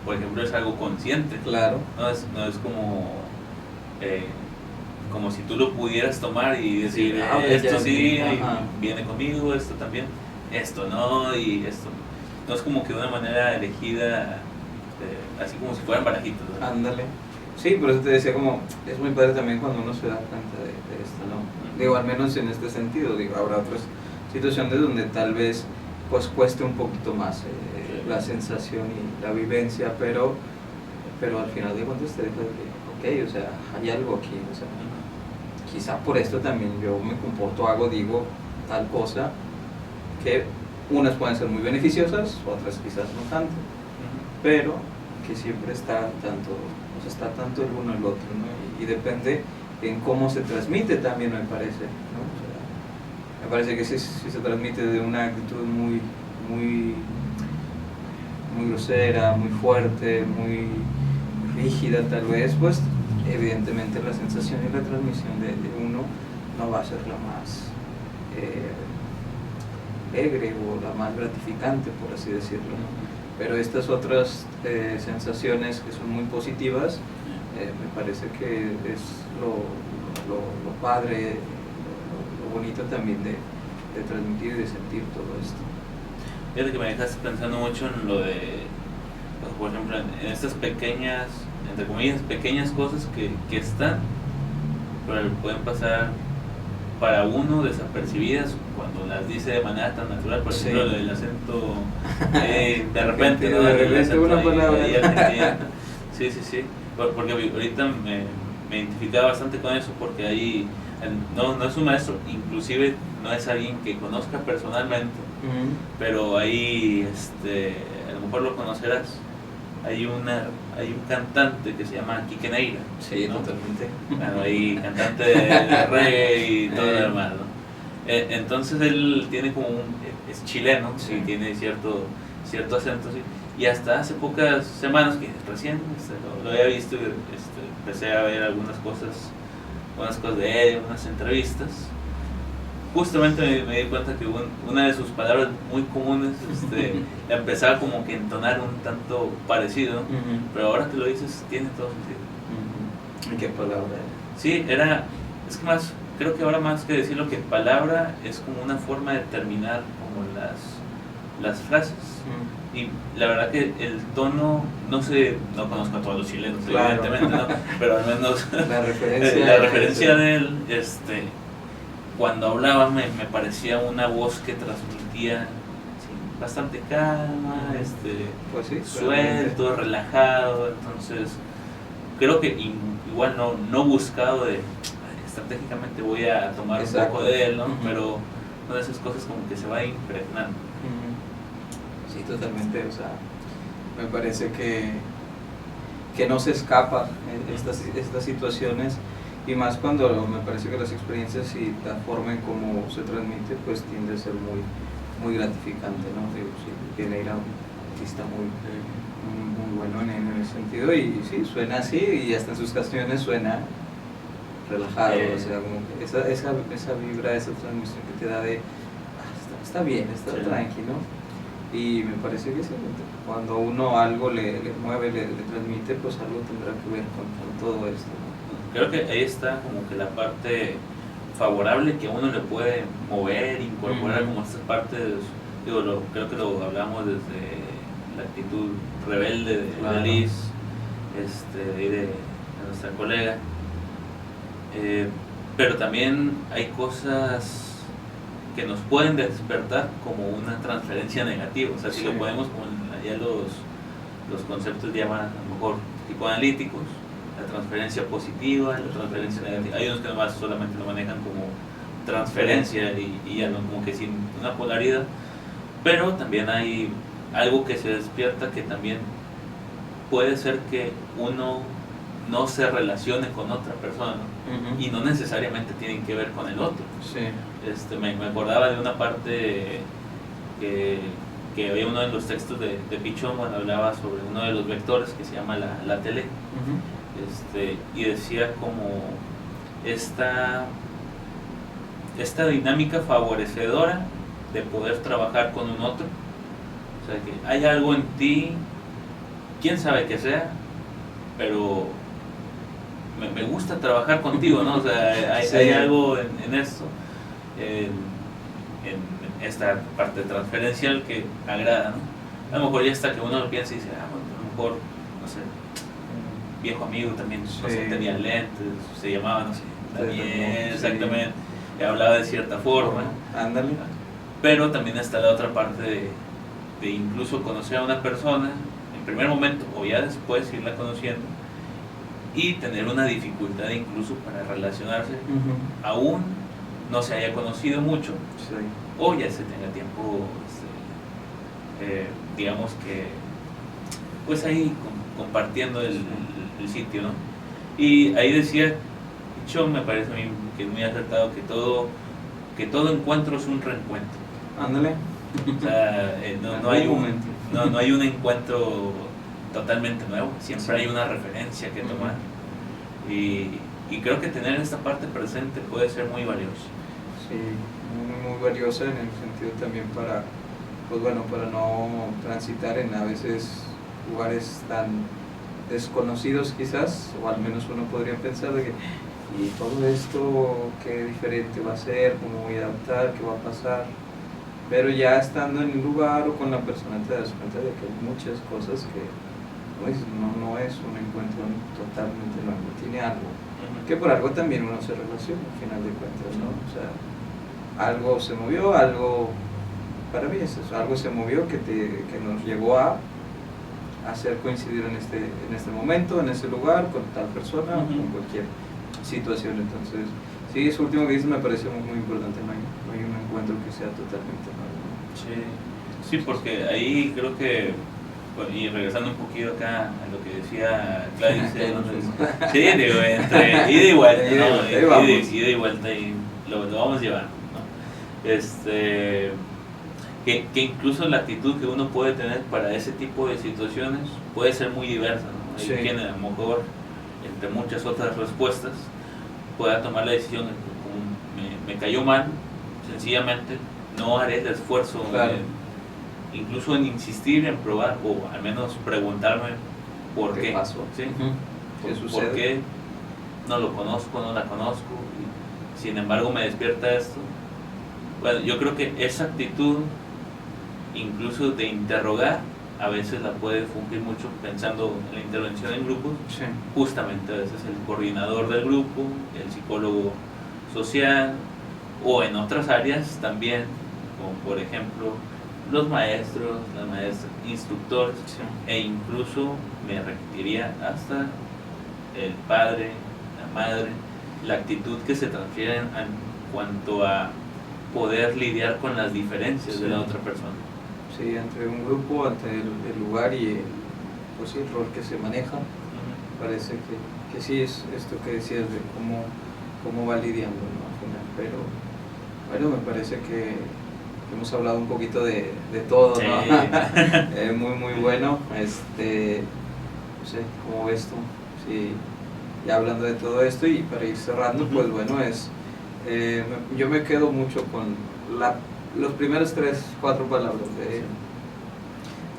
por ejemplo, es algo consciente. Claro. No es como si tú lo pudieras tomar y decir, esto sí, viene conmigo, esto también, esto no, y esto. No es como que de una manera elegida, así como si fueran barajitos, ¿no? Ándale. Sí, por eso te decía como, es muy padre también cuando uno se da cuenta de esto, ¿no? Digo, al menos en este sentido, digo, habrá otras situaciones donde tal vez pues cueste un poquito más la sensación y la vivencia, pero al final de cuentas te deja de que, ok, o sea, hay algo aquí, o sea, quizá por esto también yo me comporto, digo tal cosa, que unas pueden ser muy beneficiosas, otras quizás no tanto, pero que siempre está tanto el uno el otro, ¿no? Y depende en cómo se transmite también, me parece, ¿no? O sea, me parece que si se transmite de una actitud muy grosera, muy fuerte, muy rígida tal vez, pues evidentemente la sensación y la transmisión de uno no va a ser la más alegre o la más gratificante, por así decirlo, ¿no? Pero estas otras sensaciones que son muy positivas, me parece que es lo padre, lo bonito también de transmitir y de sentir todo esto. Fíjate que me dejaste pensando mucho en lo de, pues, por ejemplo, en estas pequeñas, entre comillas, pequeñas cosas que están, pero pueden pasar para uno desapercibidas cuando las dice de manera tan natural, por ejemplo, lo del acento, de repente, ¿no? De repente una palabra. Sí, porque ahorita me identificaba bastante con eso, porque ahí no es un maestro, inclusive no es alguien que conozca personalmente, pero ahí a lo mejor lo conocerás. Hay un cantante que se llama Quique Neira. Sí, ¿no? totalmente. Bueno, ahí cantante de reggae y todo lo demás, ¿no? Entonces él tiene como es chileno, sí, tiene cierto acento, sí. Y hasta hace pocas semanas, que recién lo había visto, empecé a ver algunas cosas de él, unas entrevistas. Justamente me di cuenta que una de sus palabras muy comunes la empezaba como que a entonar un tanto parecido, pero ahora que lo dices tiene todo sentido. ¿Y qué palabra? Sí, es que creo que ahora más que decirlo que palabra es como una forma de terminar como las frases. Y la verdad que el tono, no sé, no conozco a todos los chilenos, Claro. evidentemente, ¿no? Pero al menos La referencia, la referencia de él, cuando hablaba me parecía una voz que transmitía sí, bastante calma, pues sí, suelto, relajado. Entonces creo que igual no buscado de estratégicamente voy a tomar un poco de él, ¿no? Pero una de esas cosas como que se va impregnando. Sí, totalmente, o sea, me parece que no se escapa estas situaciones, y más cuando me parece que las experiencias y la forma en cómo se transmite pues tiende a ser muy, muy gratificante, ¿no? Digo, sí, tiene ir a un artista muy bueno en ese sentido, y sí, suena así, y hasta en sus canciones suena relajado, o sea, como que esa vibra, esa transmisión que te da de está bien, está tranquilo. Y me parece que sí, cuando uno algo le mueve, le transmite, pues algo tendrá que ver con todo esto, ¿no? Creo que ahí está como que la parte favorable que uno le puede mover, incorporar como estas partes, digo, creo que lo hablamos desde la actitud rebelde de Liz, y de nuestra colega, pero también hay cosas que nos pueden despertar como una transferencia negativa, o sea, si lo podemos, como ya los conceptos llaman a lo mejor psicoanalíticos, la transferencia positiva, la transferencia negativa. Hay unos que nomás solamente lo manejan como transferencia y ya no, como que sin una polaridad, pero también hay algo que se despierta que también puede ser que uno no se relacione con otra persona, ¿no? Y no necesariamente tienen que ver con el otro. Sí. Me acordaba de una parte que había uno de los textos de Pichón cuando hablaba sobre uno de los vectores que se llama la tele, y decía como esta dinámica favorecedora de poder trabajar con un otro, o sea que hay algo en ti, quién sabe qué sea, pero me gusta trabajar contigo, ¿no? O sea, hay algo en esto, en esta parte transferencial que agrada, ¿no? A lo mejor ya hasta que uno lo piensa y dice, bueno, a lo mejor, no sé, un viejo amigo también, no sé, tenía lentes, se llamaba, no sé, Daniel, exactamente, y hablaba de cierta forma. Ándale. Pero también está la otra parte de incluso conocer a una persona en primer momento o ya después irla conociendo y tener una dificultad incluso para relacionarse, aún no se haya conocido mucho, o ya se tenga tiempo, digamos que, pues ahí compartiendo el sitio, ¿no? Y ahí decía, yo me parece a mí que es muy acertado que todo encuentro es un reencuentro. Ándale. O sea, no hay un encuentro totalmente nuevo, siempre hay una referencia que tomar, y creo que tener esta parte presente puede ser muy valioso. Sí, muy valiosa en el sentido también para, pues bueno, para no transitar en a veces lugares tan desconocidos quizás, o al menos uno podría pensar de que y todo esto qué diferente va a ser, cómo voy a adaptar, qué va a pasar, pero ya estando en el lugar o con la persona te das cuenta de que hay muchas cosas que pues, no es un encuentro totalmente nuevo, tiene algo, que por algo también uno se relaciona al final de cuentas, ¿no? O sea, algo se movió, algo, para mí es eso, algo se movió que nos llegó a hacer coincidir en este momento, en ese lugar, con tal persona, con cualquier situación. Entonces, sí, eso último que dices me parece muy importante, no hay un encuentro que sea totalmente nuevo, ¿no? Sí, porque ahí creo que, y regresando un poquito acá a lo que decía Gladys, sí, digo, entre ida y vuelta, ¿no? Ida y vuelta, y lo vamos llevando, ¿no? Que incluso la actitud que uno puede tener para ese tipo de situaciones puede ser muy diversa, ¿no? Hay quien a lo mejor, entre muchas otras respuestas, pueda tomar la decisión de como me cayó mal, sencillamente no haré el esfuerzo, incluso en insistir en probar, o al menos preguntarme por qué pasó, ¿sí? ¿Qué sucede? ¿Por qué no lo conozco, no la conozco, y sin embargo me despierta esto? Bueno, yo creo que esa actitud incluso de interrogar, a veces la puede fungir mucho pensando en la intervención en grupos. Sí. Justamente a veces el coordinador del grupo, el psicólogo social, o en otras áreas también, como por ejemplo los maestros, las maestras, instructores, Sí. e incluso me repetiría hasta el padre, la madre, la actitud que se transfiere en cuanto a poder lidiar con las diferencias Sí. de la otra persona. Sí, entre un grupo, entre el lugar y pues sí, el rol que se maneja, parece que sí es esto que decías de cómo va lidiando, ¿no? Al final. Pero bueno, me parece que hemos hablado un poquito de todo, ¿no? Sí. Muy muy bueno. No sé, ¿cómo ves tú? Sí, ya hablando de todo esto y para ir cerrando, pues bueno, yo me quedo mucho con los primeros 3-4 palabras de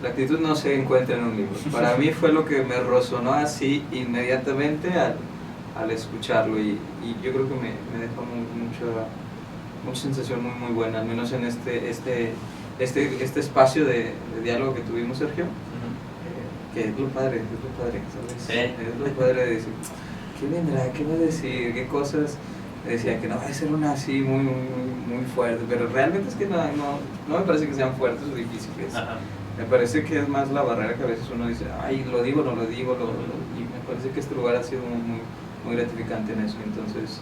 la actitud no se encuentra en un libro. Para mí fue lo que me resonó así inmediatamente al escucharlo y yo creo que me dejó mucha sensación muy muy buena, al menos en este espacio de diálogo que tuvimos, Sergio, que es lo padre, ¿sabes? Sí. Es lo padre de decir, ¿qué vendrá? ¿Qué va a decir? ¿Qué cosas? Decía que no va a ser una así muy, muy, muy fuerte, pero realmente es que no me parece que sean fuertes o difíciles. Ajá. Me parece que es más la barrera que a veces uno dice, ay, lo digo, no lo digo, y me parece que este lugar ha sido muy, muy gratificante en eso. Entonces,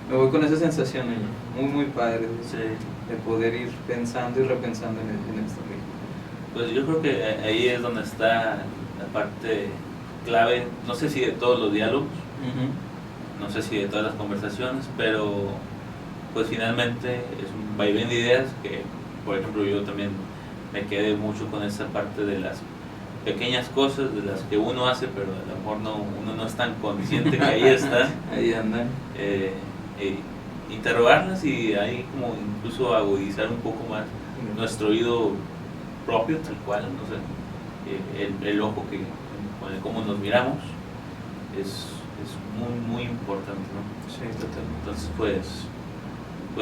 me voy con esa sensación muy, muy padre Sí. de poder ir pensando y repensando en esto mismo. Pues yo creo que ahí es donde está la parte clave, no sé si de todos los diálogos, no sé si de todas las conversaciones, pero pues finalmente es un vaivén de ideas que, por ejemplo, yo también me quedé mucho con esa parte de las pequeñas cosas, de las que uno hace, pero a lo mejor uno no es tan consciente que ahí están. Ahí andan. Interrogarlas y ahí como incluso agudizar un poco más nuestro oído propio, tal cual, no sé, el ojo con el cómo nos miramos es muy muy importante, ¿no? Sí, totalmente. Entonces pues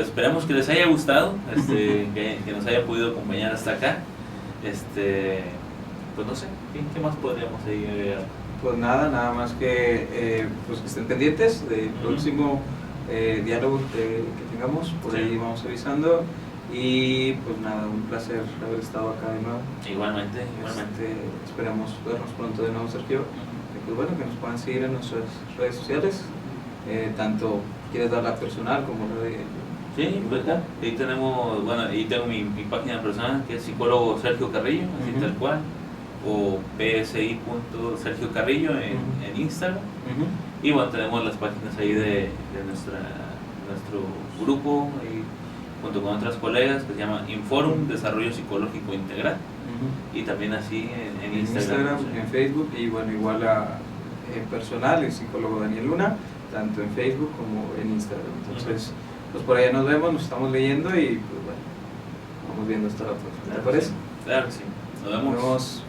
esperamos que les haya gustado, que nos haya podido acompañar hasta acá, pues no sé, ¿qué más podríamos seguir agregando? Pues nada más que pues que estén pendientes del próximo diálogo que tengamos, por Sí. ahí vamos avisando. Y pues nada, un placer haber estado acá de nuevo. Igualmente. Esperamos vernos pronto de nuevo, Sergio. Y pues bueno, que nos puedan seguir en nuestras redes sociales, tanto quieres dar la personal como la de... Sí, pues ahí tenemos, bueno, ahí tengo mi página personal que es psicólogo Sergio Carrillo, así tal cual, o psi.Sergio Carrillo en Instagram. Y bueno, tenemos las páginas ahí de nuestro grupo, ahí, junto con otras colegas, que se llama Inforum Desarrollo Psicológico Integral, y también así en Instagram, sí. En Facebook, y bueno, igual en personal, el psicólogo Daniel Luna, tanto en Facebook como en Instagram. Entonces, pues por allá nos vemos, nos estamos leyendo y pues bueno, vamos viendo hasta la próxima. ¿Te parece? Claro que sí. Nos vemos.